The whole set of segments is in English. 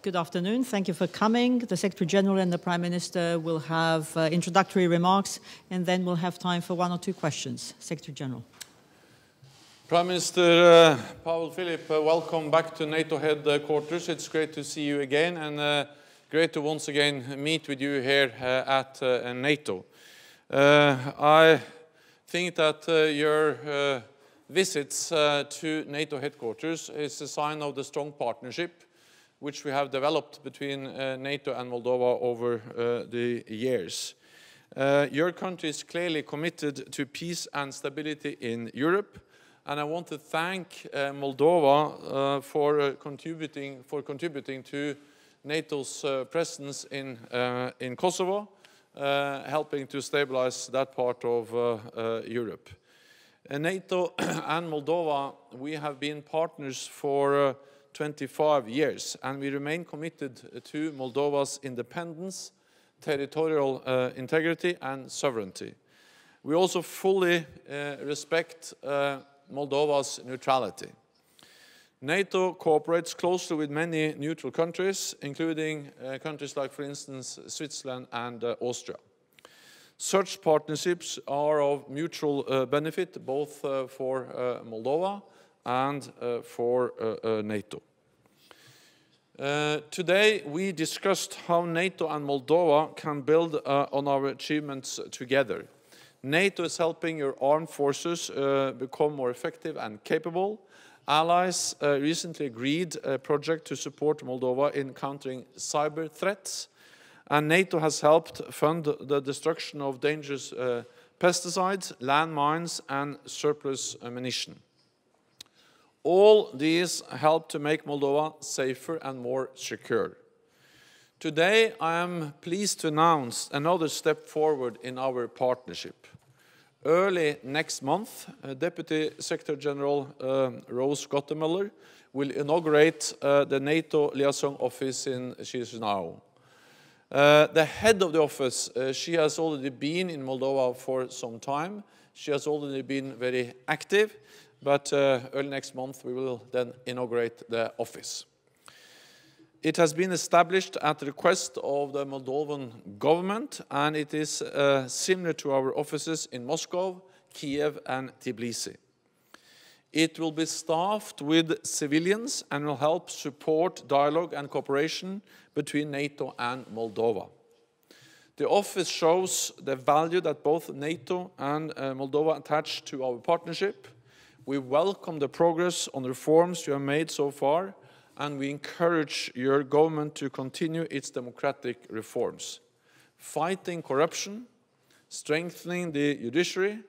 Good afternoon. Thank you for coming. The Secretary General and the Prime Minister will have introductory remarks, and then we'll have time for 1 or 2 questions. Secretary General. Prime Minister Pavel, Filip, welcome back to NATO headquarters. It's great to see you again, and great to once again meet with you here at NATO. I think that your visits to NATO headquarters is a sign of the strong partnership which we have developed between NATO and Moldova over the years. Your country is clearly committed to peace and stability in Europe, and I want to thank Moldova for contributing to NATO's presence in Kosovo, helping to stabilize that part of Europe. NATO and Moldova, we have been partners for 25 years, and we remain committed to Moldova's independence, territorial integrity and sovereignty. We also fully respect Moldova's neutrality. NATO cooperates closely with many neutral countries, including countries like, for instance, Switzerland and Austria. Such partnerships are of mutual benefit both for Moldova and for NATO. Today we discussed how NATO and Moldova can build on our achievements together. NATO is helping your armed forces become more effective and capable. Allies recently agreed a project to support Moldova in countering cyber threats, and NATO has helped fund the destruction of dangerous pesticides, landmines and surplus ammunition. All these help to make Moldova safer and more secure. Today, I am pleased to announce another step forward in our partnership. Early next month, Deputy Secretary General Rose Gottemöller will inaugurate the NATO Liaison Office in Chisinau. The head of the office, she has already been in Moldova for some time. She has already been very active. But early next month we will then inaugurate the office. It has been established at the request of the Moldovan government, and it is similar to our offices in Moscow, Kiev and Tbilisi. It will be staffed with civilians and will help support dialogue and cooperation between NATO and Moldova. The office shows the value that both NATO and Moldova attach to our partnership. We welcome the progress on reforms you have made so far, and we encourage your government to continue its democratic reforms, fighting corruption, strengthening the judiciary,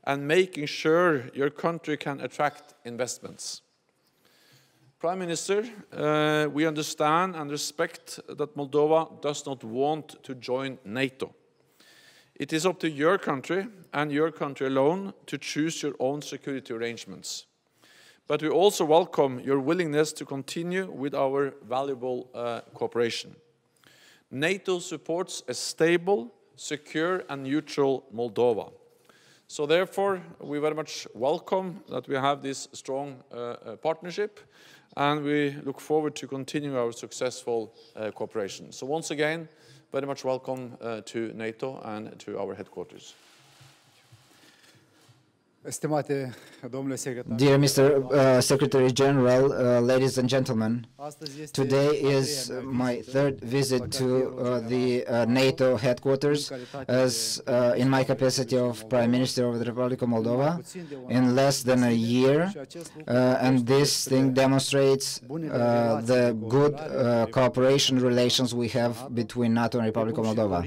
and making sure your country can attract investments. Prime Minister, we understand and respect that Moldova does not want to join NATO. It is up to your country and your country alone to choose your own security arrangements. But we also welcome your willingness to continue with our valuable cooperation. NATO supports a stable, secure and neutral Moldova. So therefore, we very much welcome that we have this strong partnership, and we look forward to continuing our successful cooperation. So once again, very much welcome to NATO and to our headquarters. Dear Mr. Secretary General, ladies and gentlemen, today is my third visit to the NATO headquarters as in my capacity of Prime Minister of the Republic of Moldova in less than a year, and this thing demonstrates the good cooperation relations we have between NATO and Republic of Moldova,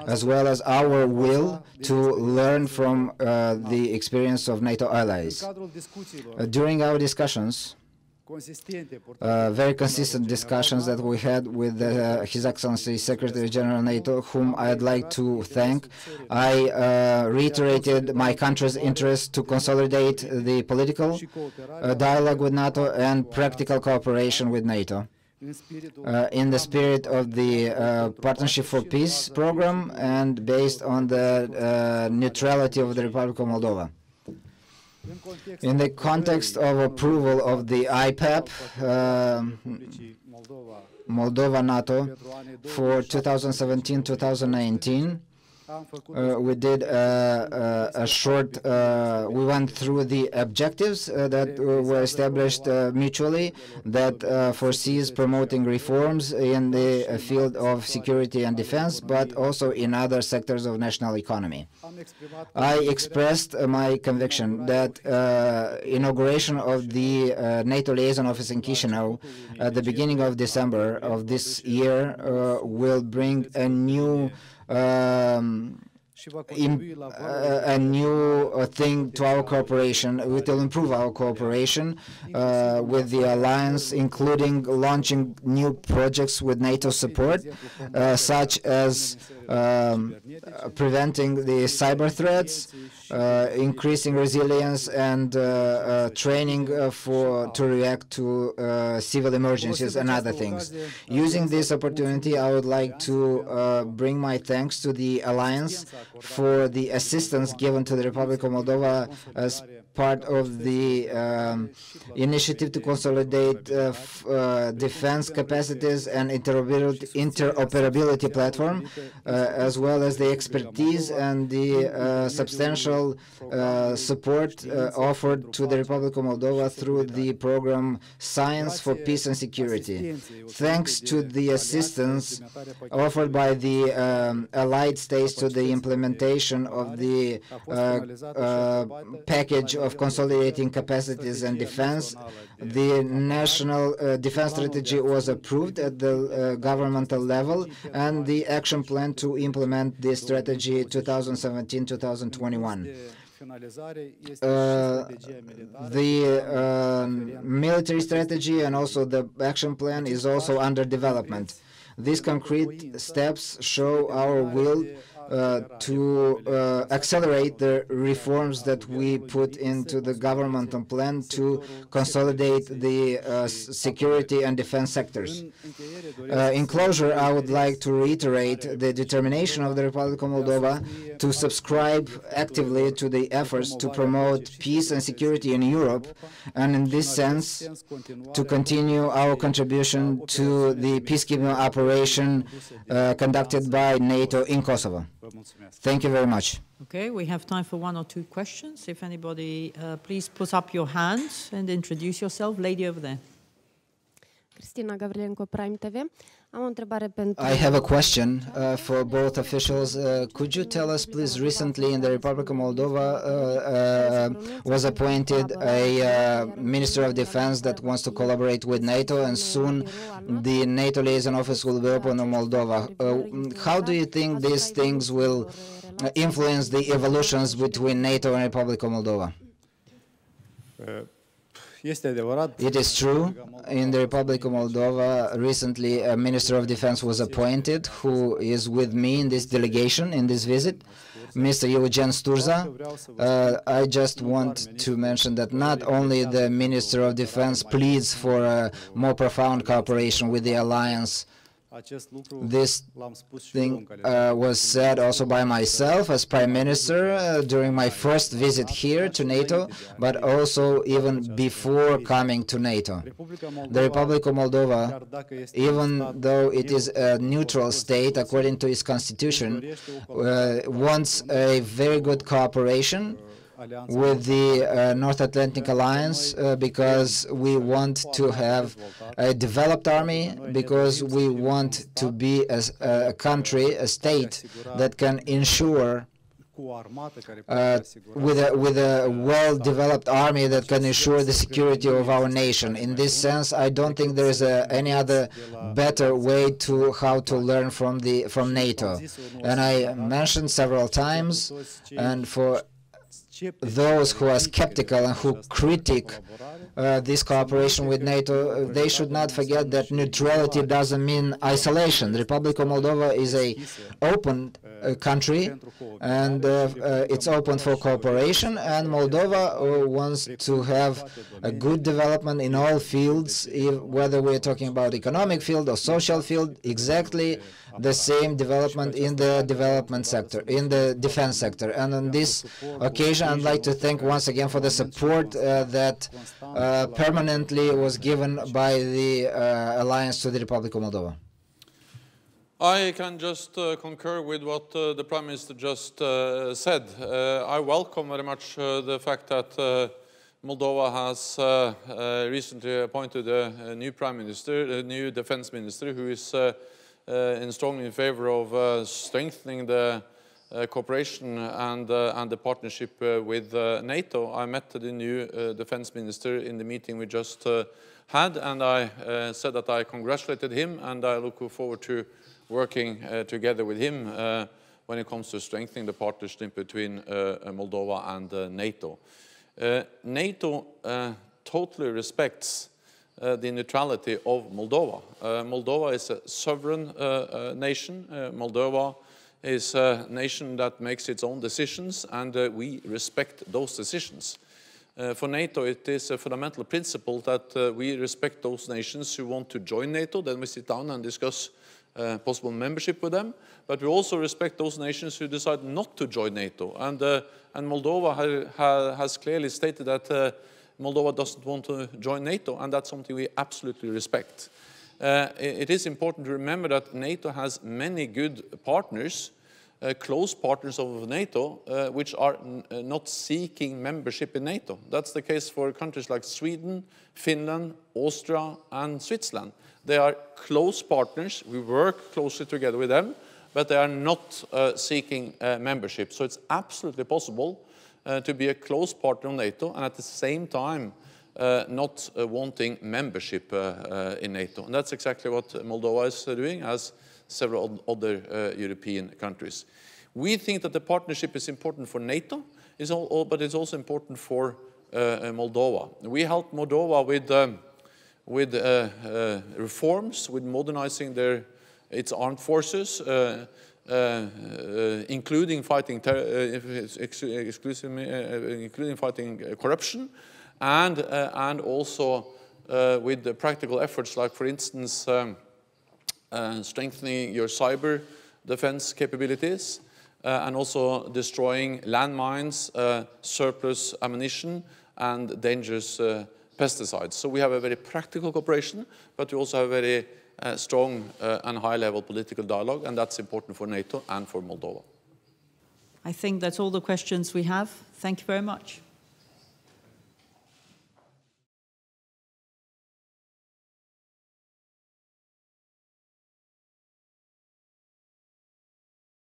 as well as our will to learn from the experience of NATO allies. During our discussions, very consistent discussions that we had with His Excellency Secretary General NATO, whom I'd like to thank, I reiterated my country's interest to consolidate the political dialogue with NATO and practical cooperation with NATO. In the spirit of the Partnership for Peace program and based on the neutrality of the Republic of Moldova. In the context of approval of the IPAP, Moldova NATO for 2017-2019, we did a short, we went through the objectives that were established mutually, that foresees promoting reforms in the field of security and defense, but also in other sectors of national economy. I expressed my conviction that inauguration of the NATO liaison office in Chisinau at the beginning of December of this year will bring a new a new thing to our cooperation. It will improve our cooperation with the alliance, including launching new projects with NATO support, such as preventing the cyber threats, increasing resilience, and training to react to civil emergencies and other things. Using this opportunity, I would like to bring my thanks to the alliance for the assistance given to the Republic of Moldova as part of the initiative to consolidate defense capacities and interoperability platform, as well as the expertise and the substantial support offered to the Republic of Moldova through the program Science for Peace and Security. Thanks to the assistance offered by the allied states to the implementation of the package of consolidating capacities and defense, the national defense strategy was approved at the governmental level, and the action plan to implement the strategy 2017-2021. The military strategy and also the action plan is also under development. These concrete steps show our will to accelerate the reforms that we put into the governmental plan to consolidate the security and defense sectors. In closure, I would like to reiterate the determination of the Republic of Moldova to subscribe actively to the efforts to promote peace and security in Europe, and in this sense, to continue our contribution to the peacekeeping operation conducted by NATO in Kosovo. Thank you very much. Okay, we have time for one or two questions. If anybody, please put up your hand and introduce yourself. Lady over there. Cristina Gavrilenko, Prime TV. Am o întrebare pentru... I have a question for both officials. Could you tell us, please, recently in the Republic of Moldova was appointed a Minister of Defense that wants to collaborate with NATO, and soon the NATO liaison office will be open in Moldova. How do you think these things will influence the evolutions between NATO and Republic of Moldova? It is true. In the Republic of Moldova, recently a Minister of Defense was appointed who is with me in this delegation, in this visit, Mr. Eugen Sturza. I just want to mention that not only the Minister of Defense pleads for a more profound cooperation with the alliance. This thing was said also by myself as Prime Minister during my first visit here to NATO, but also even before coming to NATO. The Republic of Moldova, even though it is a neutral state according to its constitution, wants a very good cooperation with the North Atlantic Alliance because we want to have a developed army, because we want to be a country, a state that can ensure with a well-developed army that can ensure the security of our nation. In this sense, I don't think there is any other better way to how to learn from NATO. And I mentioned several times, and for those who are skeptical and who critique this cooperation with NATO, they should not forget that neutrality doesn't mean isolation. The Republic of Moldova is an open country, and it's open for cooperation, and Moldova wants to have a good development in all fields, whether we're talking about economic field or social field, exactly the same development in the development sector, in the defense sector. And on this occasion, I'd like to thank once again for the support that permanently was given by the Alliance to the Republic of Moldova. I can just concur with what the Prime Minister just said. I welcome very much the fact that Moldova has recently appointed a new Prime Minister, a new Defense Minister, who is strongly in favor of strengthening the cooperation and the partnership with NATO. I met the new Defense Minister in the meeting we just had, and I said that I congratulated him, and I look forward to working together with him when it comes to strengthening the partnership between Moldova and NATO. NATO totally respects the neutrality of Moldova. Moldova is a sovereign nation. Moldova is a nation that makes its own decisions, and we respect those decisions. For NATO, it is a fundamental principle that we respect those nations who want to join NATO. Then we sit down and discuss possible membership with them, but we also respect those nations who decide not to join NATO. And Moldova has clearly stated that Moldova doesn't want to join NATO, and that's something we absolutely respect. It is important to remember that NATO has many good partners, close partners of NATO, which are not seeking membership in NATO. That's the case for countries like Sweden, Finland, Austria, and Switzerland. They are close partners. We work closely together with them, but they are not seeking membership. So it's absolutely possible to be a close partner of NATO and at the same time not wanting membership in NATO. And that's exactly what Moldova is doing, as several other European countries. We think that the partnership is important for NATO, but it's also important for Moldova. We help Moldova with reforms, with modernizing its armed forces, including fighting corruption, and also with the practical efforts, like, for instance, strengthening your cyber defense capabilities, and also destroying landmines, surplus ammunition, and dangerous pesticides. So we have a very practical cooperation, but we also have a very strong and high-level political dialogue, and that's important for NATO and for Moldova. I think that's all the questions we have. Thank you very much.